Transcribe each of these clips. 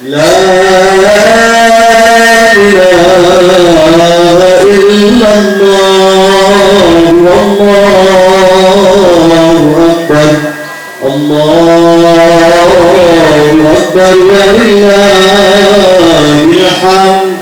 لا إله إلا الله والله أكبر الله أكبر ولله الحمد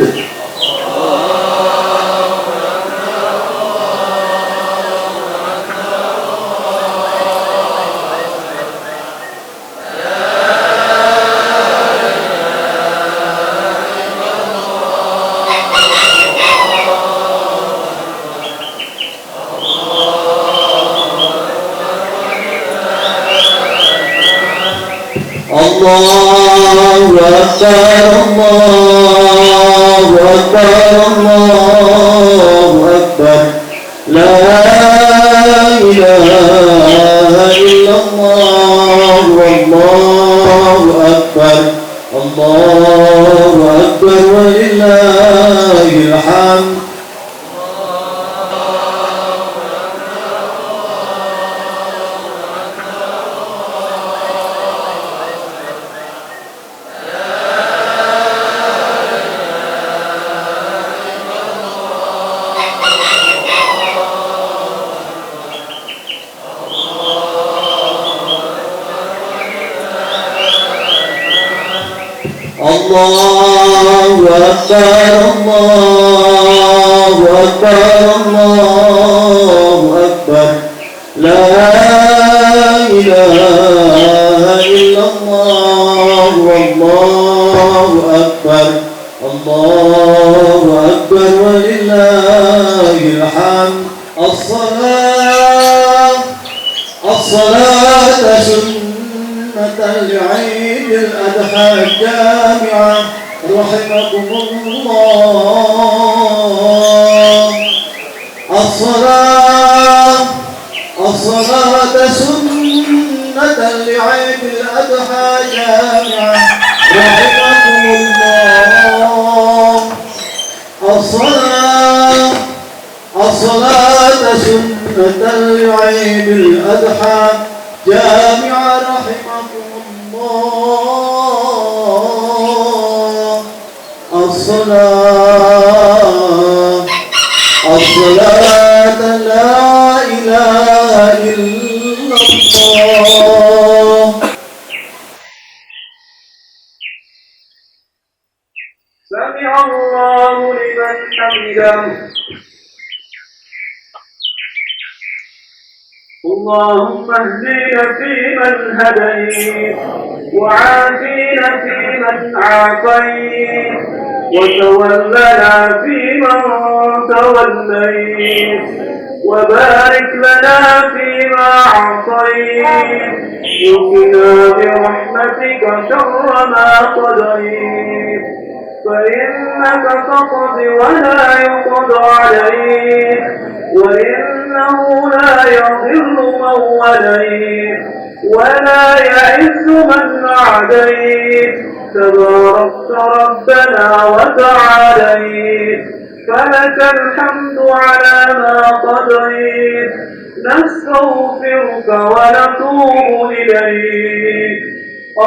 الله أكبر الله أكبر الله أكبر لا إله إلا الله والله أكبر الله أكبر ولله الحمد الله أكبر الله أكبر الله أكبر لا إله إلا الله والله أكبر الله أكبر ولله الحمد الصلاة سنة لعيد الأضحى الجامعة رحمكم الله الصلاة سنة لعيد الأضحى جامعة رحمكم الله الصلاة سنة لعيد الأضحى جامعة رحمكم الله الصلاة لا إله إلا الله سمع الله لمن حمده اللهم اهدنا فيمن هديت وعافينا فيمن عافيت وتولنا فيمن توليت وبارك لنا فيما أعطيت وقنا برحمتك شر ما قضيت فإنك تقضي ولا يقضى عليك وإنه لا يضل من وليت ولا يعز من عاديت تباركت ربنا وتعاليت فلك الحمد على ما قضيت نستغفرك ونتوب إليك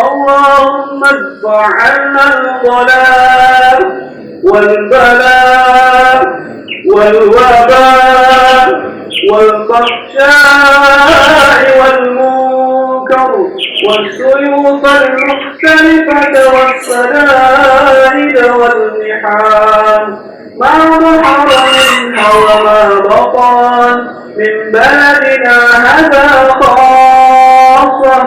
اللهم ادفع عنا الضلال والبلاء والوباء والفحشاء والمنكر والسيوف المختلفة والسدائد والمحان ما ظهر منها وما بطن من بلدنا هذا خاصا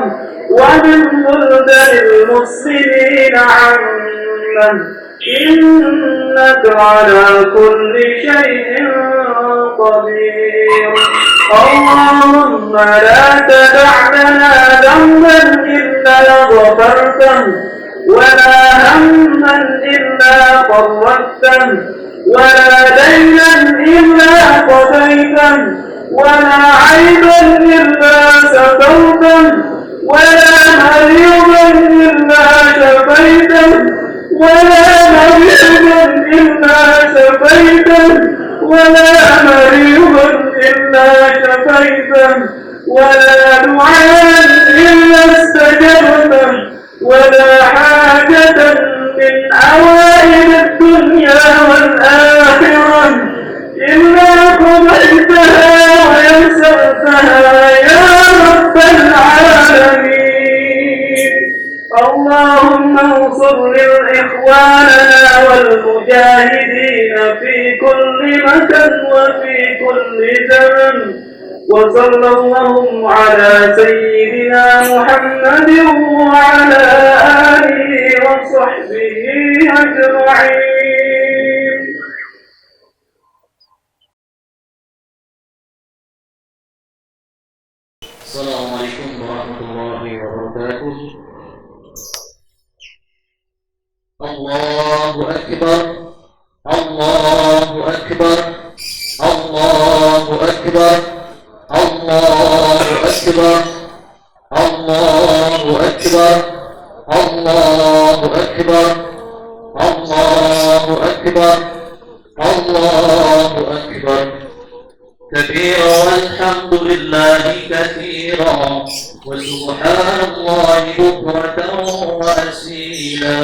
ومن بلدان المسلمين عامة إنك على كل شيء قدير اللهم لا تدع لنا ذنبا إلا غفرته ولا هما إلا فرجته ولا دينا إلا قضيته ولا عيبا إلا سترته ولا مريضا إلا شفيته ولا مريضا إلا شفيته ولا مريضا إلا شفيته ولا دعاء إلا استجبته ولا حاجة الدنيا والآخرة إلا قضيتها ويسرتها يا رب العالمين. اللهم انصر إخواننا والمجاهدين في كل مكان وفي كل زمن، وصلى اللهم على سيدنا محمد وعلى آله وصحبه أجمعين. السلام عليكم ورحمة الله وبركاته. الله أكبر الله أكبر الله أكبر الله أكبر الله أكبر الله أكبر الله أكبر الله أكبر كبيرا والحمد لله كثيرا وسبحان الله بكرة وأصيلا.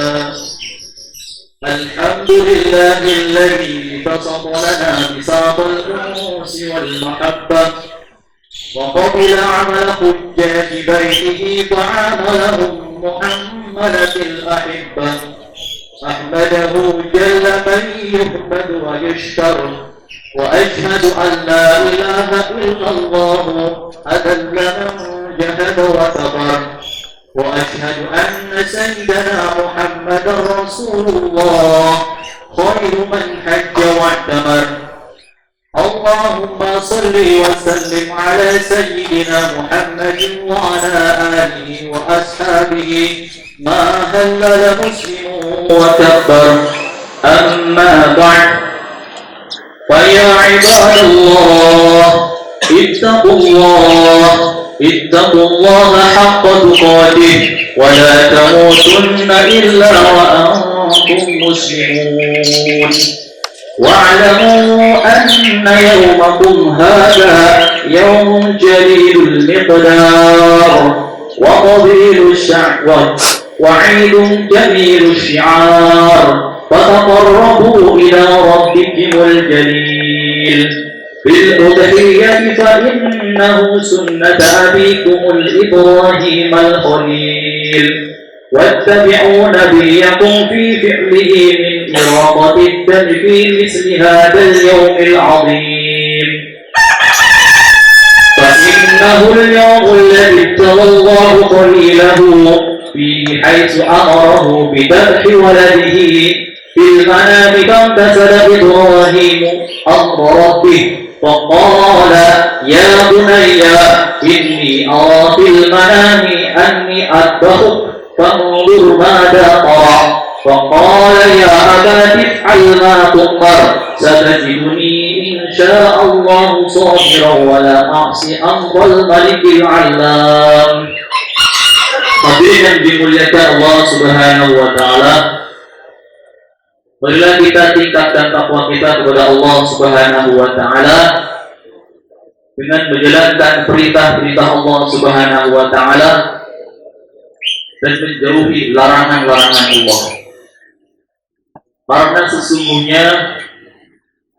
الحمد لله الذي بسط لنا بساط الأنس والمحبة وقبل عمل حجاج بيته فعاملهم محملة الأحبة. أحمده جل من يحمد ويشكر، وأشهد أن لا إله إلا الله أذل من جهد وكفر، وأشهد أن سيدنا محمد رسول الله خير من حج واعتمر. اللهم صل وسلم على سيدنا محمد وعلى آله وأصحابه ما هلل مسلم وكبر. أما بعد، فيا عباد الله اتقوا الله حق تقاته ولا تموتن إلا وأنتم مسلمون. واعلموا أن يومكم هذا يوم جليل المقدار وطويل الشعوة وعيد جميل الشعار، فتقربوا إلى ربكم الجليل بالأضحية، فإنه سنة أبيكم الإبراهيم الخليل. واتبعوا نبيكم في فعله من إراقة الدم في مثل هذا اليوم العظيم، فإنه اليوم الذي ابتلى الله خليله فيه، حيث أمره بذبح ولده في المنام، فامتثل إبراهيم أمر ربه فقال يا بني إني أرى في المنام أني أذبحك فانظر ماذا ترى. فقال يا أبت افعل ما تؤمر، ستجدني إن شاء الله صابرا ولا أعصي أمر الملك العلام. Hadirin yang dimuliakan Allah Subhanahu wa Ta'ala, marilah kita tingkatkan takwa kita kepada Allah Subhanahu wa Ta'ala dengan menjalankan perintah-perintah Allah Subhanahu wa Ta'ala dan menjauhi larangan-larangan Allah. Karena sesungguhnya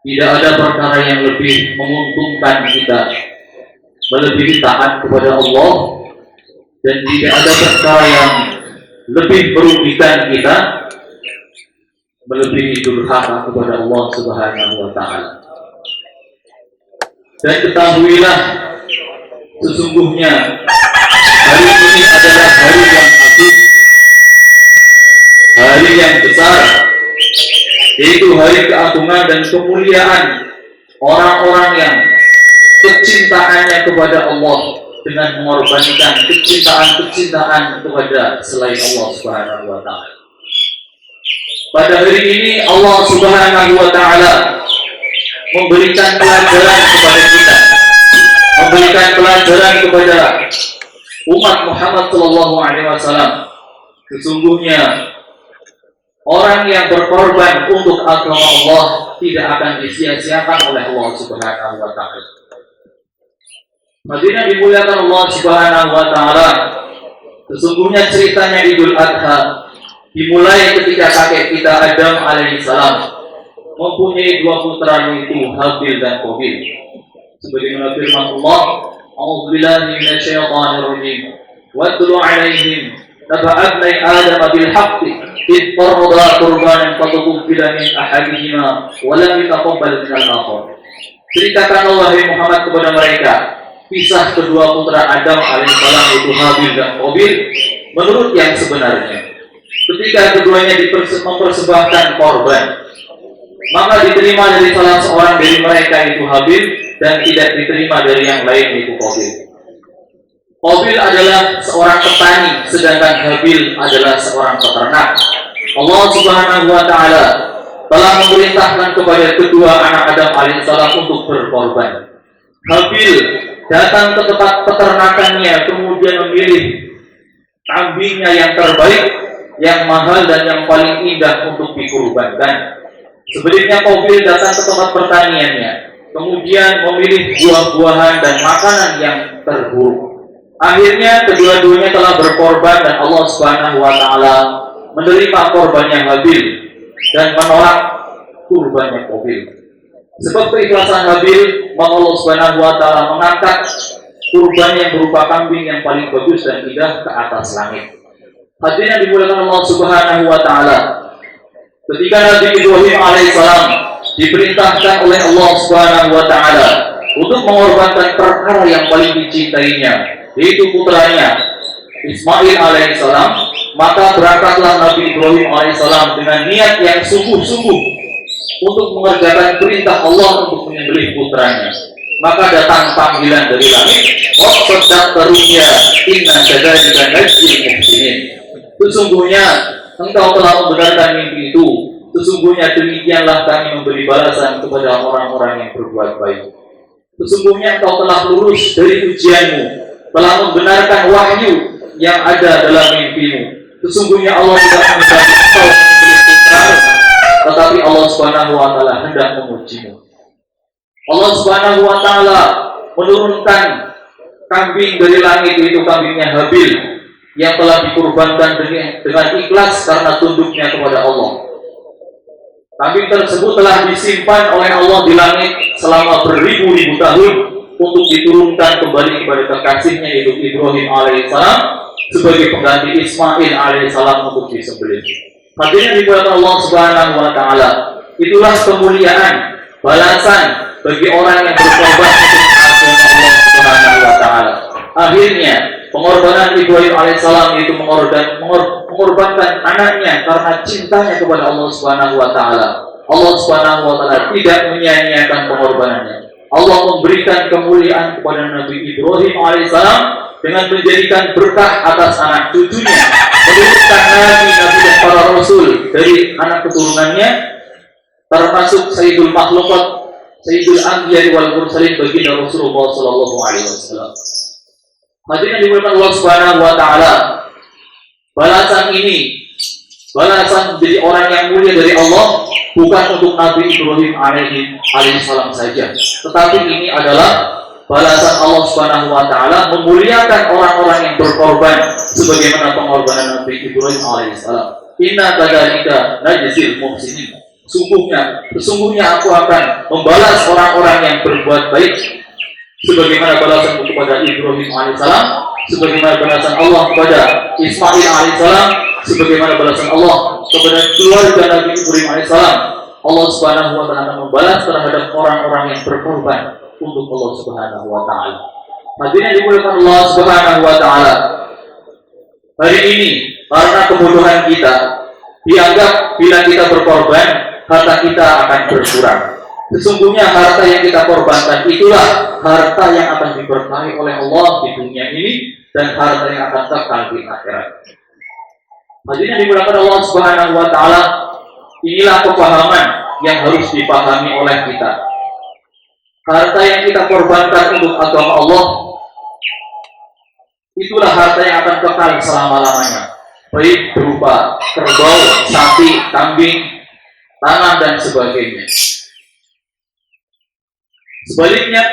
tidak ada perkara yang lebih menguntungkan kita melebihi taat kepada Allah, dan tidak ada perkara yang lebih merugikan kita melebihi durhaka kepada Allah Subhanahu wa Ta'ala. Dan ketahuilah, sesungguhnya hari ini adalah hari yang agung, hari yang besar, yaitu hari keagungan dan kemuliaan orang-orang yang kecintaannya kepada Allah dengan mengorbankan kecintaan kepada selain Allah Subhanahu wa Ta'ala. Pada hari ini Allah Subhanahu wa Ta'ala memberikan pelajaran kepada kita, memberikan pelajaran kepada umat Muhammad sallallahu alaihi wasallam. Sesungguhnya orang yang berkorban untuk agama Allah tidak akan disia-siakan oleh Allah Subhanahu wa Ta'ala. Hadirin dimuliakan Allah Subhanahu wa Ta'ala, sesungguhnya ceritanya Idul Adha Dimulai ketika kakek kita Adam alaihissalam mempunyai dua putra, yaitu Habil dan Qabil. Sebagaimana firman Allah, "A'udzubillahi minasyaitonir rajim. Watlu 'alaihim naba'a ibnai Adam bil haqqi id qarraba qurbanan fatuqbila min ahadihima wa lam yutaqabbal min al-akhar." Ceritakan wahai Muhammad kepada mereka kisah kedua putra Adam alaihissalam, yaitu Habil dan Qabil, menurut yang sebenarnya. Ketika keduanya mempersembahkan korban, maka diterima dari salah seorang dari mereka, yaitu Habil, dan tidak diterima dari yang lain, yaitu Qabil. Qabil adalah seorang petani, sedangkan Habil adalah seorang peternak. Allah Subhanahu wa Ta'ala telah memerintahkan kepada kedua anak Adam alaihissalam untuk berkorban. Habil datang ke tempat peternakannya, kemudian memilih kambingnya yang terbaik, yang mahal dan yang paling indah untuk dikurbankan. Sebaliknya Qabil datang ke tempat pertaniannya, kemudian memilih buah-buahan dan makanan yang terburuk. Akhirnya kedua-duanya telah berkorban dan Allah Subhanahu wa Ta'ala menerima korbannya Habil dan menolak kurbannya Qabil. Sebab keikhlasan Habil, maka Allah Subhanahu wa Ta'ala mengangkat kurban yang berupa kambing yang paling bagus dan indah ke atas langit. Hadirin yang dimuliakan Allah Subhanahu wa Ta'ala, ketika Nabi Ibrahim alaihissalam diperintahkan oleh Allah Subhanahu wa Ta'ala untuk mengorbankan perkara yang paling dicintainya, yaitu putranya Ismail alaihissalam, maka berangkatlah Nabi Ibrahim alaihissalam dengan niat yang sungguh-sungguh untuk mengerjakan perintah Allah untuk menyembelih putranya. Maka datang panggilan dari langit, "Wasadaq tarunya inna kadzalika najzil muhsinin." Sesungguhnya engkau telah membenarkan mimpi itu. Sesungguhnya demikianlah kami memberi balasan kepada orang-orang yang berbuat baik. Sesungguhnya engkau telah lulus dari ujianmu, telah membenarkan wahyu yang ada dalam mimpimu. Sesungguhnya Allah tidak menghendaki engkau memberi putramu, tetapi Allah Subhanahu wa Ta'ala hendak mengujimu. Allah Subhanahu wa Ta'ala menurunkan kambing dari langit, yaitu kambingnya Habil, yang telah dikurbankan dengan ikhlas karena tunduknya kepada Allah. Kambing tersebut telah disimpan oleh Allah di langit selama beribu-ribu tahun untuk diturunkan kembali kepada kekasihnya, yaitu Ibrahim alaihissalam, sebagai pengganti Ismail alaihissalam untuk disembelih. Hadirin dimuliakan Allah Subhanahu wa Ta'ala, itulah kemuliaan balasan bagi orang yang berkorban untuk agama Allah Subhanahu wa Ta'ala. Akhirnya pengorbanan Ibrahim alaihissalam itu mengorbankan anaknya karena cintanya kepada Allah Subhanahu wa Ta'ala. Allah Subhanahu wa Ta'ala tidak menyia-nyiakan pengorbanannya. Allah memberikan kemuliaan kepada Nabi Ibrahim alaihissalam dengan menjadikan berkah atas anak cucunya, menurunkan nabi-nabi dan para rasul dari anak keturunannya, termasuk Sayyidul Makhlukat, Sayyidul Anbiya wal Mursalin, baginda Rasulullah sallallahu alaihi wasallam. Hadirin dimuliakan Allah Subhanahu wa Ta'ala, balasan ini, balasan menjadi orang yang mulia dari Allah, bukan untuk Nabi Ibrahim alaihissalam saja, tetapi ini adalah balasan Allah Subhanahu wa Ta'ala memuliakan orang-orang yang berkorban sebagaimana pengorbanan Nabi Ibrahim alaihissalam. Inna kadzalika najzil muhsinin. Sesungguhnya aku akan membalas orang-orang yang berbuat baik sebagaimana balasan kepada Ibrahim alaihissalam, sebagaimana balasan Allah kepada Ismail alaihissalam, sebagaimana balasan Allah kepada keluarga Nabi Ibrahim alaihissalam. Allah Subhanahu wa Ta'ala membalas terhadap orang-orang yang berkorban untuk Allah Subhanahu wa Ta'ala. Hadirin yang dimuliakan Allah Subhanahu wa Ta'ala, hari ini karena kebodohan kita dianggap bila kita berkorban harta kita akan berkurang. Sesungguhnya harta yang kita korbankan itulah harta yang akan diberkahi oleh Allah di dunia ini dan harta yang akan kekal di akhirat. Hadirin yang dimuliakan Allah Subhanahu wa Ta'ala, inilah pemahaman yang harus dipahami oleh kita. Harta yang kita korbankan untuk agama Allah itulah harta yang akan kekal selama-lamanya, baik berupa kerbau, sapi, kambing, tanah dan sebagainya. Sebaliknya,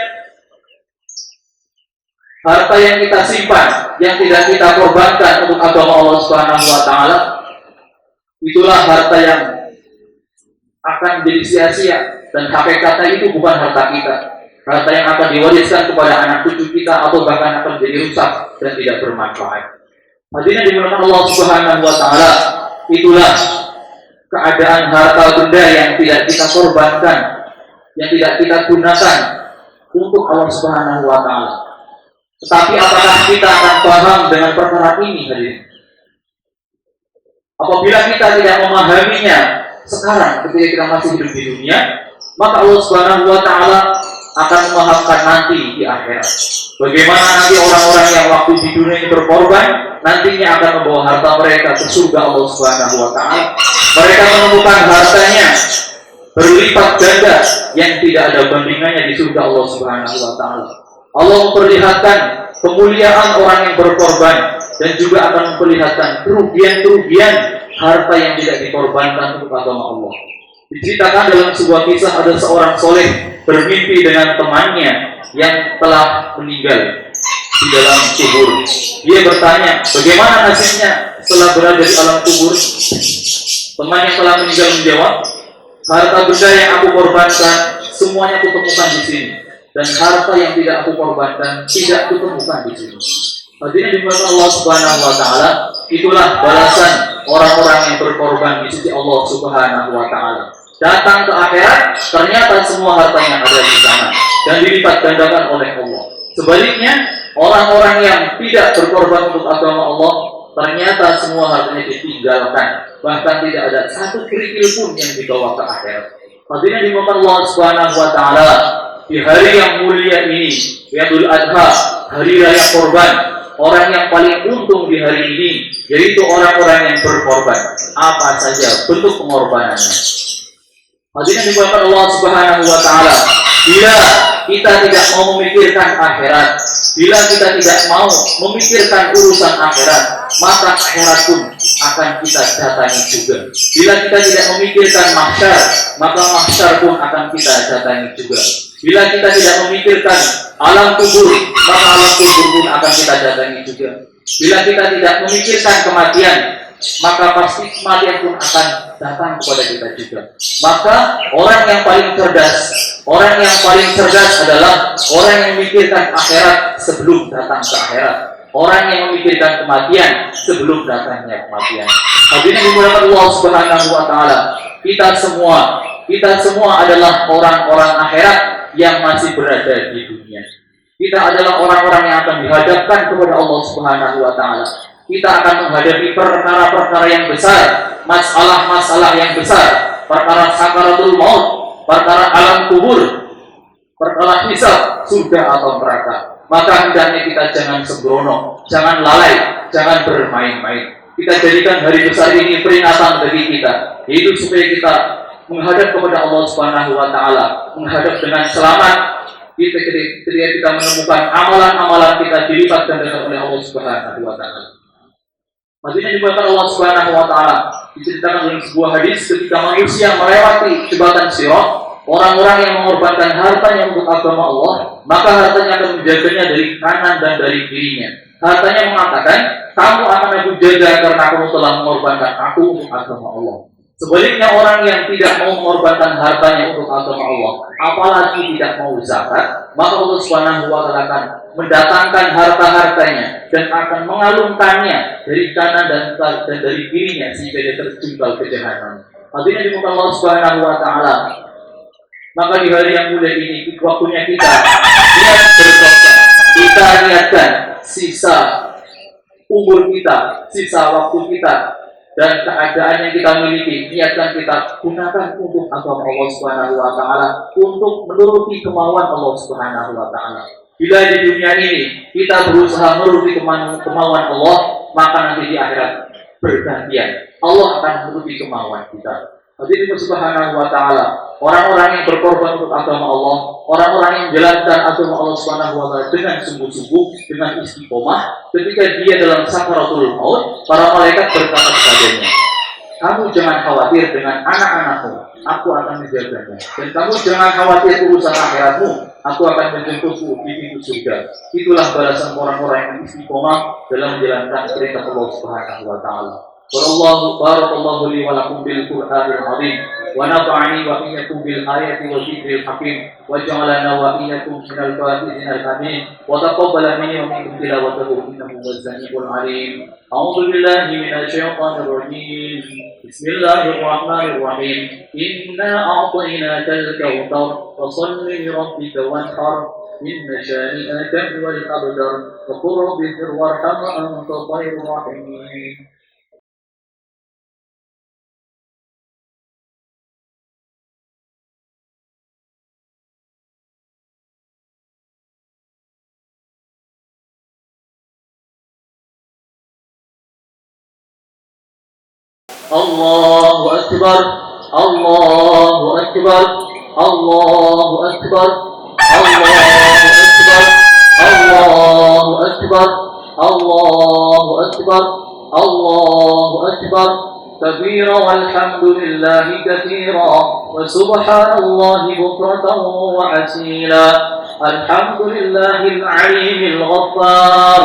harta yang kita simpan, yang tidak kita korbankan untuk agama Allah Subhanahu wa Ta'ala, itulah harta yang akan jadi sia-sia, dan hakikatnya itu bukan harta kita, harta yang akan diwariskan kepada anak cucu kita atau bahkan akan jadi rusak dan tidak bermanfaat. Hadirin dimuliakan Allah Subhanahu wa taala, itulah keadaan harta benda yang tidak kita korbankan, yang tidak kita gunakan untuk Allah Subhanahu wa taala. Tetapi apakah kita akan paham dengan perkara ini, hadirin? Apabila kita tidak memahaminya sekarang ketika kita masih hidup di dunia, maka Allah Subhanahu wa taala akan memahamkan nanti di akhirat. Bagaimana nanti orang-orang yang waktu di dunia ini berkorban, nantinya akan membawa harta mereka ke surga Allah Subhanahu wa taala. Mereka menemukan hartanya berlipat ganda yang tidak ada bandingannya di surga Allah Subhanahu wa taala. Allah memperlihatkan kemuliaan orang yang berkorban dan juga akan memperlihatkan kerugian-kerugian harta yang tidak dikorbankan untuk agama Allah. Diceritakan dalam sebuah kisah, ada seorang soleh bermimpi dengan temannya yang telah meninggal di dalam kubur. Dia bertanya, bagaimana nasibnya setelah berada di alam kubur? Teman yang telah meninggal menjawab, harta benda yang aku korbankan semuanya aku temukan di sini, dan harta yang tidak aku korbankan tidak aku temukan di sini. Hadirin dimuliakan Allah Subhanahu wa taala, itulah balasan orang-orang yang berkorban di sisi Allah Subhanahu wa taala. Datang ke akhirat, ternyata semua harta yang ada di sana dan dilipat gandakan oleh Allah. Sebaliknya, orang-orang yang tidak berkorban untuk agama Allah, ternyata semua hartanya ditinggalkan, bahkan tidak ada satu kerikil pun yang dibawa ke akhirat. Hadirin dimuliakan Allah Subhanahu wa taala, di hari yang mulia ini, Idul Adha, hari raya korban, orang yang paling untung di hari ini yaitu orang-orang yang berkorban. Apa saja bentuk pengorbanannya. Hadirin dimuliakan Allah Subhanahu wa taala, bila kita tidak mau memikirkan akhirat, bila kita tidak mau memikirkan urusan akhirat, maka akhirat pun akan kita datangi juga. Bila kita tidak memikirkan mahsyar, maka mahsyar pun akan kita datangi juga. Bila kita tidak memikirkan alam kubur, maka alam kubur pun akan kita datangi juga. Bila kita tidak memikirkan kematian, maka pasti kematian pun akan datang kepada kita juga. Maka orang yang paling cerdas adalah orang yang memikirkan akhirat sebelum datang ke akhirat. Orang yang memikirkan kematian sebelum datangnya kematian. Hadirin dimuliakan Allah Subhanahu wa taala, kita semua adalah orang-orang akhirat yang masih berada di dunia. Kita adalah orang-orang yang akan dihadapkan kepada Allah Subhanahu wa taala. Kita akan menghadapi perkara-perkara yang besar, masalah-masalah yang besar, perkara sakaratul maut, perkara alam kubur, perkara hisab, surga atau neraka. Maka hendaknya kita jangan sembrono, jangan lalai, jangan bermain-main. Kita jadikan hari besar ini peringatan bagi kita, yaitu supaya kita menghadap kepada Allah Subhanahu wa taala, menghadap dengan selamat. Ketika kita menemukan amalan-amalan kita dilipat gandakan oleh Allah Subhanahu wa taala. Maksudnya dimuliakan Allah Subhanahu wa taala, diceritakan dalam sebuah hadis ketika manusia melewati jembatan Sirat, orang-orang yang mengorbankan hartanya untuk agama Allah, maka hartanya akan menjaganya dari kanan dan dari kirinya. Hartanya mengatakan, kamu akan aku jaga karena kamu telah mengorbankan aku untuk agama Allah. Sebaliknya orang yang tidak mau mengorbankan hartanya untuk agama Allah, apalagi tidak mau zakat, maka Allah Subhanahu wa taala akan mendatangkan harta-hartanya dan akan mengalungkannya dari kanan dan dari kirinya sehingga dia terjungkal ke jahanam. Hadirin dimuliakan Allah Subhanahu wa taala. Maka di hari yang mulia ini waktunya kita niat bertobat. Kita niatkan sisa umur kita, sisa waktu kita dan keadaan yang kita miliki, niatkan kita gunakan untuk agama Allah Subhanahu wa taala, untuk menuruti kemauan Allah Subhanahu wa taala. Bila di dunia ini kita berusaha menuruti kemauan Allah, maka nanti di akhirat bergantian. Allah akan menuruti kemauan kita. Hadirin Subhanahu wa taala, orang-orang yang berkorban untuk agama Allah, orang-orang yang menjalankan agama Allah Subhanahu wa taala dengan sungguh-sungguh, dengan istiqomah, ketika dia dalam sakaratul maut, para malaikat berkata kepadanya, kamu jangan khawatir dengan anak-anakmu, aku akan menjaganya. Dan kamu jangan khawatir urusan akhiratmu, aku akan menjemputmu di pintu surga. Itulah balasan orang-orang yang istiqomah dalam menjalankan perintah Allah Subhanahu wa taala. بارك الله لي ولكم بالقرآن العظيم ونفعني وإياكم بالآيات والذكر الحكيم وجعلنا وإياكم من الفائزين الآمين وتقبل مني ومنكم تلاوته إنه هو السميع العليم. أعوذ بالله من الشيطان الرجيم. بسم الله الرحمن الرحيم. إنا أعطيناك الكوثر فصل لربك وانحر إن شانئك هو الأبتر وقل رب اغفر وارحم وأنت خير الراحمين. الله أكبر الله أكبر الله أكبر الله أكبر الله أكبر الله أكبر الله أكبر كبيرا والحمد لله كثيرا وسبحان الله بكرة وأصيلا. الحمد لله العليم الغفار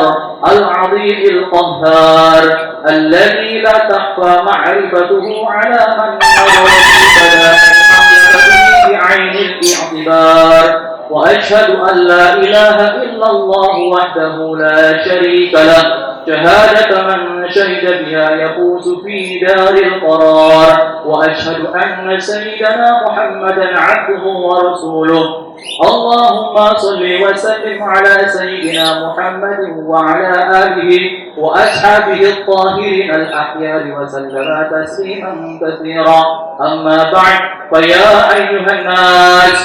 العظيم القهار الذي لا تخفى معرفته على من نظر في بلاء معرفته بعين الاعتبار. وأشهد أن لا إله إلا الله وحده لا شريك له شهادة من شهد بها يفوز في دار القرار. وأشهد أن سيدنا محمدا عبده ورسوله. اللهم صل وسلم على سيدنا محمد وعلى آله وأصحابه الطاهرين الأخيار وسلم تسليما كثيرا. أما بعد فيا أيها الناس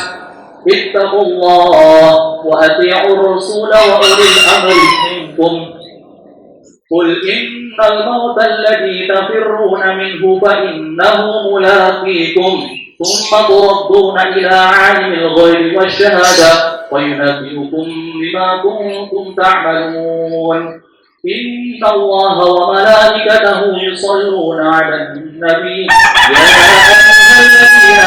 اتقوا الله وأطيعوا الرسول وأولي الأمر منكم. قل إن الموت الذي تفرون منه فإنه ملاقيكم ثم تردون إلى عالم الغيب والشهادة وينبئكم بما كنتم تعملون. إن الله وملائكته يصلون على النبي يا أيها الذين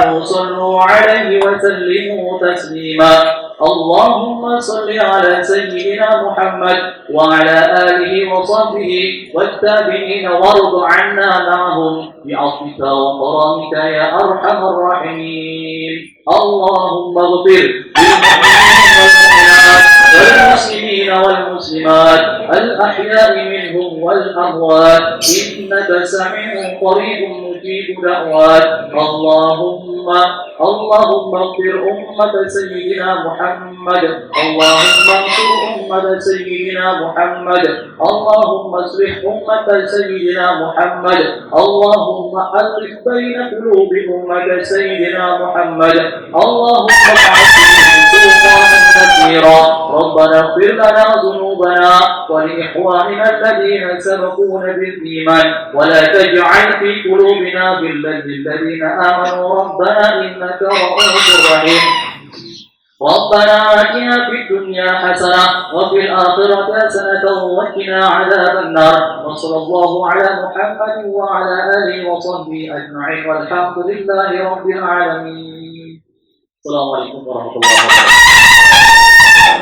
آمنوا صلوا عليه وسلموا تسليما. اللهم صل على سيدنا محمد وعلى آله وصحبه والتابعين وارض عنا معهم بعفوك وكرمك يا أرحم الراحمين. اللهم اغفر للمؤمنين والمؤمنات والمسلمين والمسلمات الأحياء منهم والأموات إنك سميع قريب مجيب دعوات. اللهم اغفر أمة سيدنا محمد. اللهم انصر أمة سيدنا محمد. اللهم اصلح أمة سيدنا محمد. اللهم ألف بين قلوب أمة سيدنا محمد. اللهم اجعل سلطانا كثيرا. ربنا اغفر لنا ذنوبنا ولإخواننا الذين سبقونا بالإيمان ولا تجعل في قلوبنا غلا للذين آمنوا ربنا إنك رؤوف رحيم. ربنا آتنا في الدنيا حسنة وفي الآخرة حسنة وقنا عذاب النار. وصلى الله على محمد وعلى آله وصحبه أجمعين والحمد لله رب العالمين. السلام عليكم ورحمة الله وبركاته.